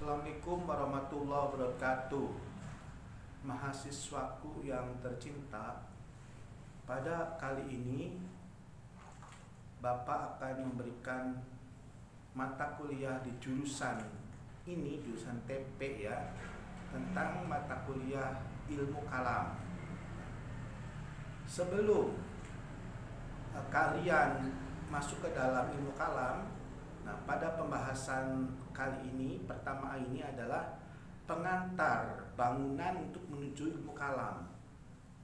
Assalamualaikum warahmatullahi wabarakatuh. Mahasiswaku yang tercinta, pada kali ini Bapak akan memberikan mata kuliah di jurusan ini, jurusan TP ya, tentang mata kuliah ilmu kalam. Sebelum kalian masuk ke dalam ilmu kalam, nah pada pembahasan kali ini, pertama ini adalah pengantar bangunan untuk menuju ilmu kalam.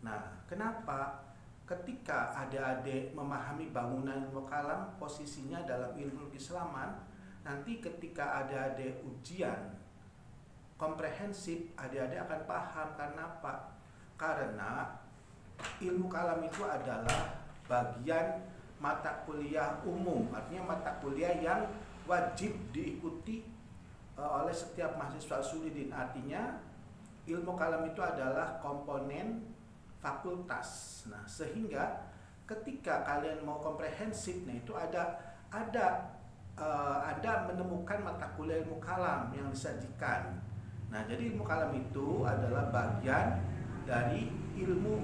Nah, kenapa ketika adik-adik memahami bangunan ilmu kalam, posisinya dalam ilmu keislaman, nanti ketika adik-adik ujian komprehensif, adik-adik akan paham. Karena apa? Karena ilmu kalam itu adalah bagian mata kuliah umum, artinya mata kuliah yang wajib diikuti oleh setiap mahasiswa Sulidin. Artinya ilmu kalam itu adalah komponen fakultas. Nah, sehingga ketika kalian mau komprehensif, nah itu ada menemukan mata kuliah ilmu kalam yang disajikan. Nah, jadi ilmu kalam itu adalah bagian dari ilmu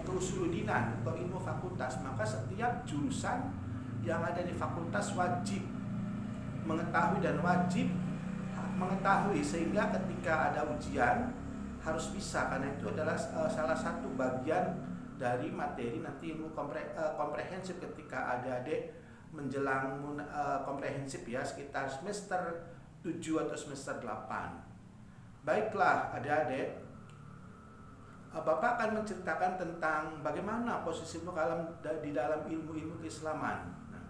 keusuludinan atau ilmu fakultas. Maka setiap jurusan yang ada di fakultas wajib mengetahui dan wajib mengetahui, sehingga ketika ada ujian harus bisa, karena itu adalah salah satu bagian dari materi nanti ilmu komprehensif ketika adik-adik menjelang komprehensif ya, sekitar semester 7 atau semester 8. Baiklah adik-adik, Bapak akan menceritakan tentang bagaimana posisi ilmu kalam di dalam ilmu-ilmu keislaman. Nah,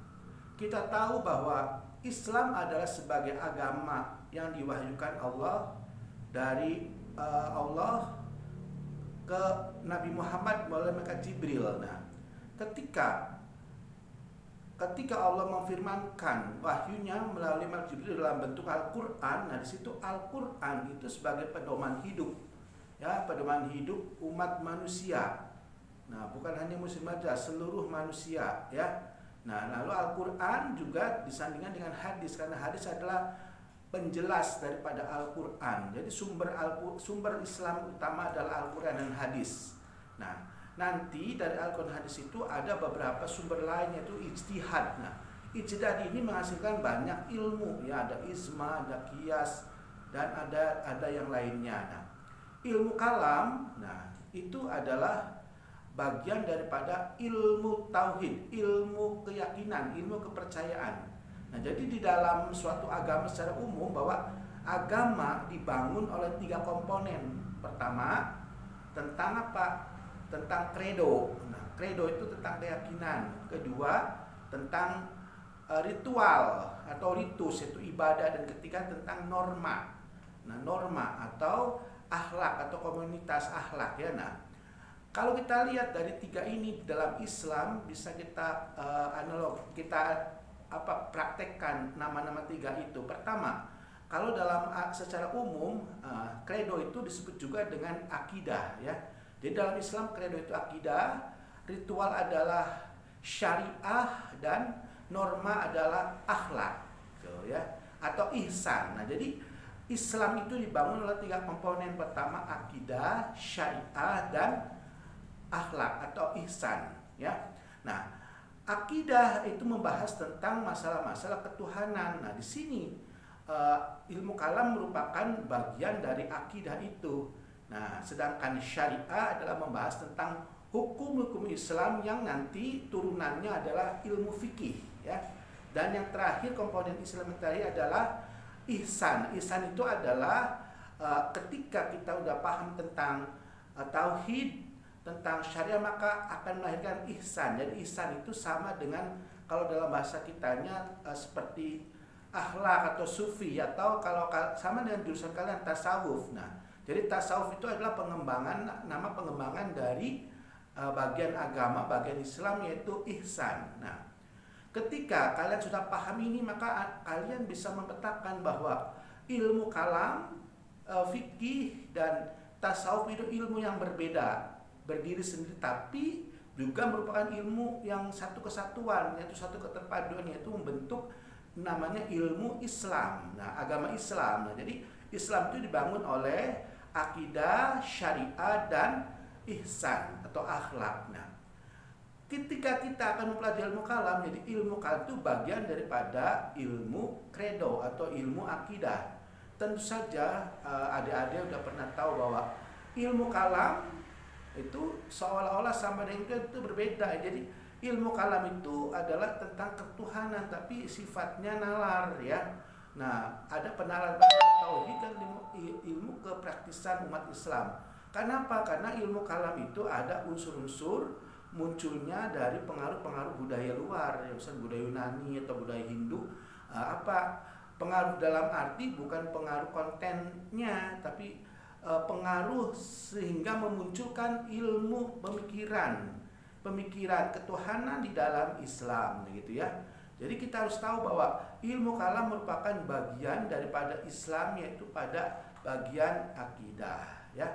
kita tahu bahwa Islam adalah sebagai agama yang diwahyukan Allah dari Allah ke Nabi Muhammad melalui malaikat Jibril. Nah, ketika Allah memfirmankan wahyunya melalui malaikat Jibril dalam bentuk Al-Qur'an, nah di situ Al-Qur'an itu sebagai pedoman hidup. Ya, pedoman hidup umat manusia. Nah, bukan hanya muslim saja, seluruh manusia ya. Nah, lalu Al-Qur'an juga disandingkan dengan hadis, karena hadis adalah penjelas daripada Al-Qur'an. Jadi sumber Islam utama adalah Al-Qur'an dan hadis. Nah, nanti dari Al-Qur'an dan hadis itu ada beberapa sumber lain, yaitu ijtihad. Nah, ijtihad ini menghasilkan banyak ilmu ya, ada ijma, ada qiyas, dan ada yang lainnya. Nah, ilmu kalam, nah itu adalah bagian daripada ilmu tauhid, ilmu keyakinan, ilmu kepercayaan. Nah, jadi di dalam suatu agama secara umum, bahwa agama dibangun oleh 3 komponen. Pertama, tentang apa? Tentang credo. Nah, credo itu tentang keyakinan. Kedua, tentang ritual atau ritus, yaitu ibadah. Dan ketiga, tentang norma. Nah, norma atau akhlak atau komunitas akhlak ya. Nah, kalau kita lihat dari 3 ini dalam Islam, bisa kita praktekkan nama-nama 3 itu. Pertama, kalau dalam secara umum credo itu disebut juga dengan akidah ya. Jadi dalam Islam credo itu akidah, ritual adalah syariah, dan norma adalah akhlak gitu ya, atau ihsan. Nah, jadi Islam itu dibangun oleh 3 komponen. Pertama akidah, syariah, dan akhlak atau ihsan ya. Nah, akidah itu membahas tentang masalah-masalah ketuhanan. Nah, di sini ilmu kalam merupakan bagian dari akidah itu. Nah, sedangkan syariah adalah membahas tentang hukum-hukum Islam yang nanti turunannya adalah ilmu fikih ya. Dan yang terakhir, komponen Islam yang terakhir adalah ihsan. Ihsan itu adalah ketika kita udah paham tentang tauhid, tentang syariah, maka akan melahirkan ihsan. Jadi ihsan itu sama dengan, kalau dalam bahasa kitanya seperti akhlak atau sufi, atau kalau sama dengan jurusan kalian tasawuf. Nah, jadi tasawuf itu adalah nama pengembangan dari bagian agama, bagian Islam, yaitu ihsan. Nah, ketika kalian sudah paham ini, maka kalian bisa memetakan bahwa ilmu kalam, fikih, dan tasawuf itu ilmu yang berbeda, berdiri sendiri, tapi juga merupakan ilmu yang satu kesatuan, yaitu satu keterpaduan, yaitu membentuk namanya ilmu Islam. Nah, agama Islam. Nah, jadi Islam itu dibangun oleh akidah, syariat, dan ihsan atau akhlak. Nah, ketika kita akan mempelajari ilmu kalam, jadi ilmu kalam itu bagian daripada ilmu kredo atau ilmu akidah. Tentu saja adik-adik udah pernah tahu bahwa ilmu kalam itu seolah-olah sama dengan itu berbeda. Jadi ilmu kalam itu adalah tentang ketuhanan, tapi sifatnya nalar ya. Nah, ada penalar tauhid dan ilmu kepraktisan umat Islam. Kenapa? Karena ilmu kalam itu ada unsur-unsur munculnya dari pengaruh-pengaruh budaya luar, misalnya budaya Yunani atau budaya Hindu. Pengaruh dalam arti bukan pengaruh kontennya, tapi pengaruh sehingga memunculkan ilmu pemikiran ketuhanan di dalam Islam, gitu ya. Jadi kita harus tahu bahwa ilmu kalam merupakan bagian daripada Islam, yaitu pada bagian akidah, ya.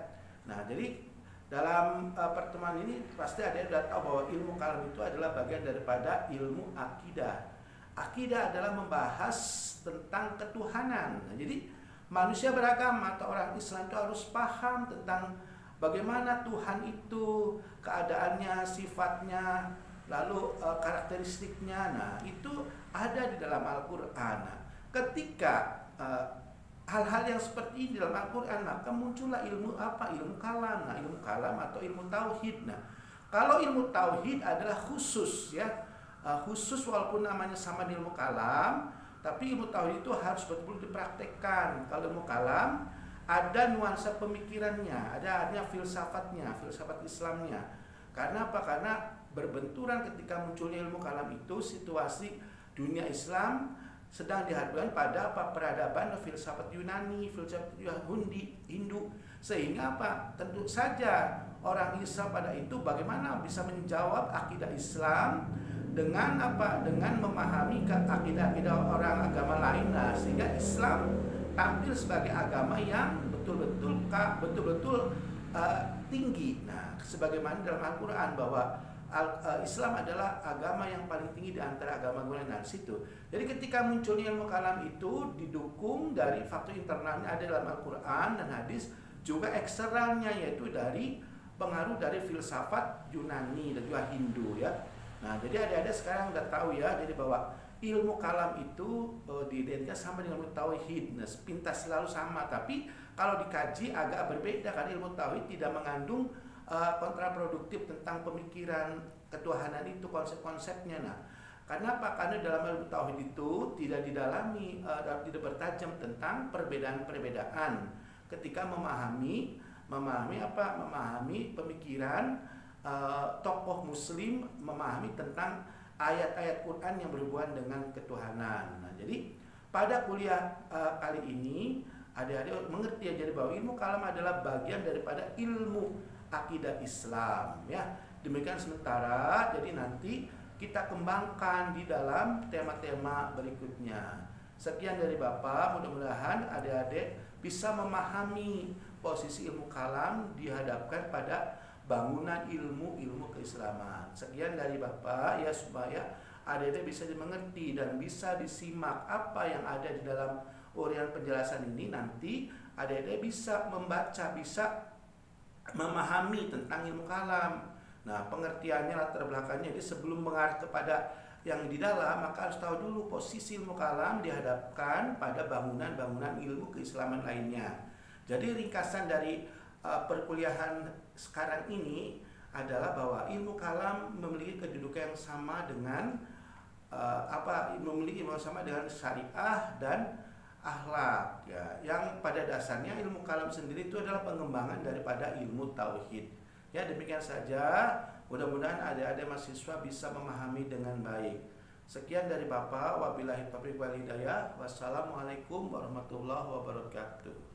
Nah, jadi dalam pertemuan ini pasti ada yang sudah tahu bahwa ilmu kalam itu adalah bagian daripada ilmu akidah. Akidah adalah membahas tentang ketuhanan. Nah, jadi manusia beragama atau orang Islam itu harus paham tentang bagaimana Tuhan itu, keadaannya, sifatnya, lalu karakteristiknya. Nah, itu ada di dalam Al-Quran. Nah, ketika hal-hal yang seperti ini dalam Al-Quran, maka muncullah ilmu apa? Ilmu kalam. Nah, ilmu kalam atau ilmu tauhid. Nah, kalau ilmu tauhid adalah khusus ya, khusus walaupun namanya sama di ilmu kalam, tapi ilmu tauhid itu harus betul-betul dipraktekkan. Kalau ilmu kalam ada nuansa pemikirannya, ada artinya filsafatnya, filsafat Islamnya. Karena apa? Karena berbenturan ketika munculnya ilmu kalam itu, situasi dunia Islam sedang dihadapkan pada peradaban filsafat Yunani, filsafat Hindu. Sehingga apa? Tentu saja orang Islam pada itu bagaimana bisa menjawab akidah Islam dengan apa? Dengan memahami akidah-akidah orang agama lain. Nah, sehingga Islam tampil sebagai agama yang betul-betul tinggi. Nah, sebagaimana dalam Al-Quran bahwa Islam adalah agama yang paling tinggi di antara agama lain. Nah, situ. Jadi ketika munculnya ilmu kalam itu didukung dari faktor internalnya ada dalam Al-Quran dan hadis, juga eksternalnya yaitu dari pengaruh dari filsafat Yunani dan juga Hindu ya. Nah, jadi adik-adik sekarang udah tahu ya, jadi bahwa ilmu kalam itu diidentikan sama dengan ilmu tauhid. Nah, pintas selalu sama, tapi kalau dikaji agak berbeda karena ilmu tauhid tidak mengandung kontraproduktif tentang pemikiran ketuhanan itu, konsep-konsepnya. Nah, karena apa? Karena dalam ilmu tauhid itu tidak didalami, tidak bertajam tentang perbedaan-perbedaan ketika memahami pemikiran tokoh muslim, memahami tentang ayat-ayat Quran yang berhubungan dengan ketuhanan. Nah, jadi pada kuliah kali ini adik-adik mengerti ya, jadi bahwa ilmu kalam adalah bagian daripada ilmu akidah Islam ya. Demikian sementara, jadi nanti kita kembangkan di dalam tema-tema berikutnya. Sekian dari Bapak, mudah-mudahan adik-adik bisa memahami posisi ilmu kalam dihadapkan pada bangunan ilmu keislaman. Sekian dari Bapak ya, supaya adik-adik bisa dimengerti dan bisa disimak apa yang ada di dalam uraian penjelasan ini. Nanti adik-adik bisa membaca, bisa memahami tentang ilmu kalam. Nah, pengertiannya, latar belakangnya. Jadi sebelum mengarah kepada yang di dalam, maka harus tahu dulu posisi ilmu kalam dihadapkan pada bangunan-bangunan ilmu keislaman lainnya. Jadi ringkasan dari perkuliahan sekarang ini adalah bahwa ilmu kalam memiliki kedudukan yang sama dengan memiliki ilmu sama dengan syariah dan akhlak ya, yang pada dasarnya ilmu kalam sendiri itu adalah pengembangan daripada ilmu tauhid. Ya, demikian saja. Mudah-mudahan adik-adik mahasiswa bisa memahami dengan baik. Sekian dari Bapak, wabillahi taufiq wal hidayah. Wassalamualaikum warahmatullahi wabarakatuh.